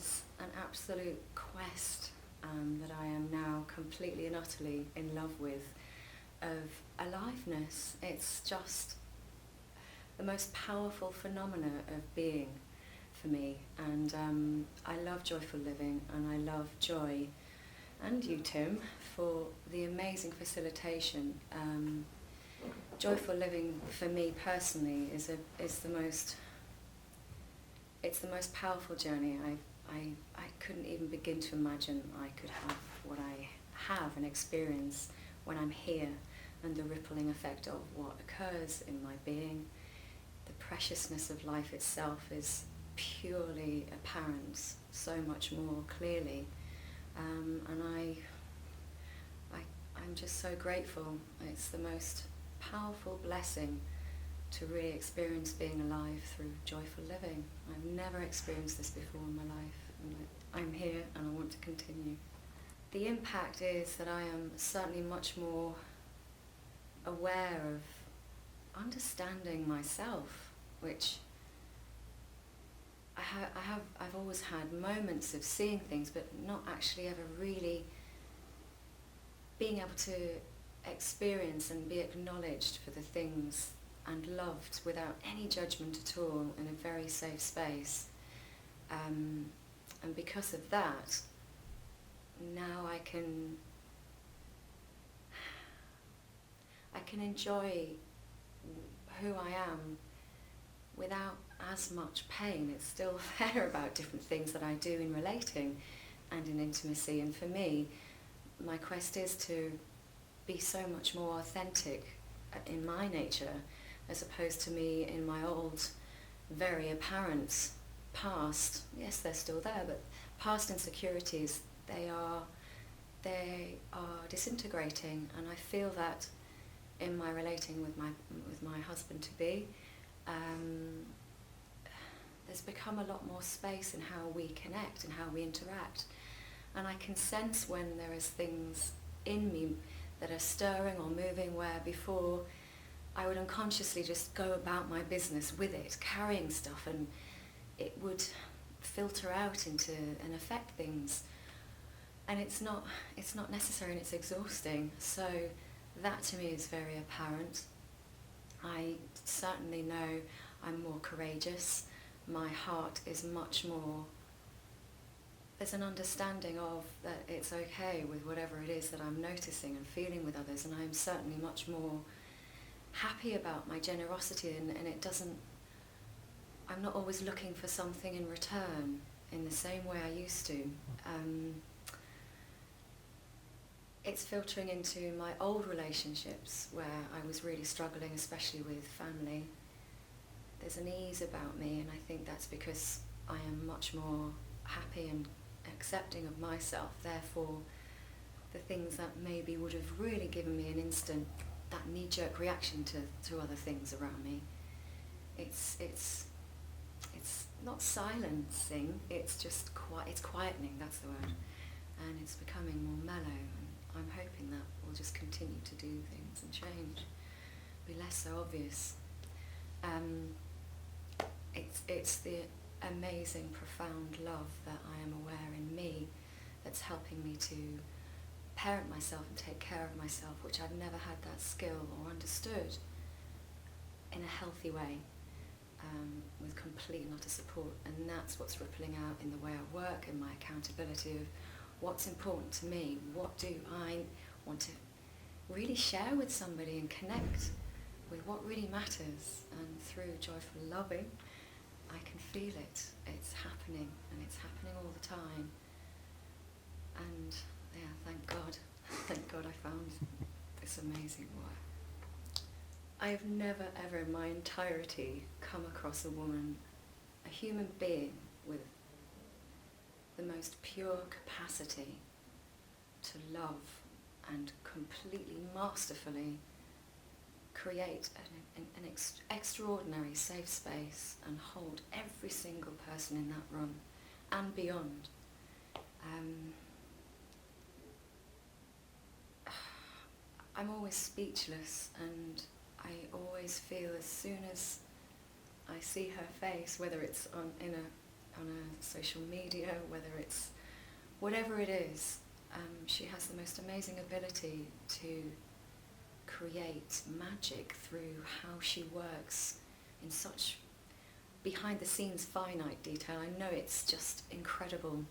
is an absolute quest that I am now completely and utterly in love with, of aliveness. It's just the most powerful phenomena of being for me, and I love joyful living, and I love Joy and you, Tim, for the amazing facilitation. Joyful living for me personally is the most powerful journey. I couldn't even begin to imagine I could have what I have and experience when I'm here, and the rippling effect of what occurs in my being. The preciousness of life itself is purely apparent, so much more clearly, and I'm just so grateful. It's the most powerful blessing to really experience being alive through joyful living. I've never experienced this before in my life, and I'm here and I want to continue. The impact is that I am certainly much more aware of understanding myself, which I've always had moments of seeing things, but not actually ever really being able to experience and be acknowledged for the things and loved without any judgment at all, in a very safe space. And because of that, now I can enjoy who I am without as much pain. It's still there about different things that I do in relating and in intimacy, and for me, my quest is to be so much more authentic in my nature, as opposed to me in my old, very apparent past. Yes, they're still there, but past insecurities, they are disintegrating, and I feel that in my relating with my husband to be. There's become a lot more space in how we connect and how we interact, and I can sense when there is things in me that are stirring or moving, where before I would unconsciously just go about my business with it, carrying stuff, and it would filter out into and affect things, and it's not necessary, and it's exhausting. So that to me is very apparent. I certainly know I'm more courageous. My heart is much more, there's an understanding of that it's okay with whatever it is that I'm noticing and feeling with others, and I'm certainly much more happy about my generosity, and it doesn't, I'm not always looking for something in return in the same way I used to. It's filtering into my old relationships where I was really struggling, especially with family. There's an ease about me, and I think that's because I am much more happy and accepting of myself. Therefore, the things that maybe would have really given me an instant, that knee-jerk reaction to other things around me, it's not silencing, it's just it's quietening, that's the word, and it's becoming more mellow, and I'm hoping that we'll just continue to do things and change, be less so obvious. It's the amazing, profound love that I am aware in me that's helping me to parent myself and take care of myself, which I've never had that skill or understood in a healthy way, with complete and utter support. And that's what's rippling out in the way I work and my accountability of what's important to me, what do I want to really share with somebody and connect with what really matters. And through joyful loving, I can feel it. It's happening, and it's happening all the time. And yeah, thank God. Thank God I found this amazing work. I have never ever in my entirety come across a woman, a human being with the most pure capacity to love and completely masterfully create an extraordinary safe space and hold every single person in that room and beyond. I'm always speechless, and I always feel as soon as I see her face, whether it's in a on a social media, whether it's whatever it is, she has the most amazing ability to create magic through how she works in such behind the scenes finite detail. I know it's just incredible.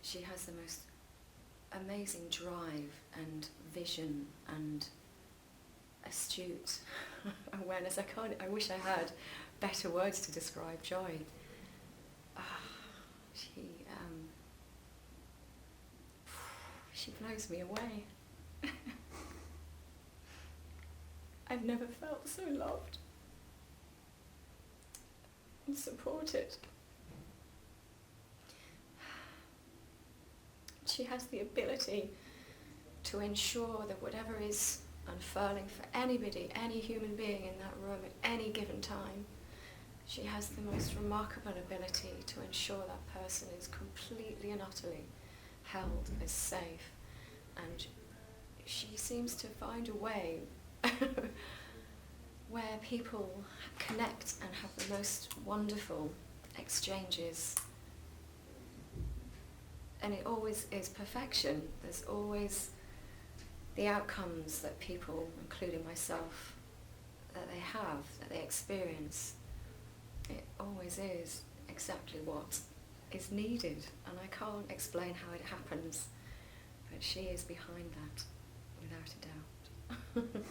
She has the most amazing drive and vision and astute awareness. I wish I had better words to describe Joy. She blows me away. I've never felt so loved and supported. She has the ability to ensure that whatever is unfurling for anybody, any human being in that room at any given time, she has the most remarkable ability to ensure that person is completely and utterly held as safe. And she seems to find a way where people connect and have the most wonderful exchanges. And it always is perfection. There's always the outcomes that people, including myself, that they experience. It always is exactly what is needed, and I can't explain how it happens, but she is behind that, without a doubt.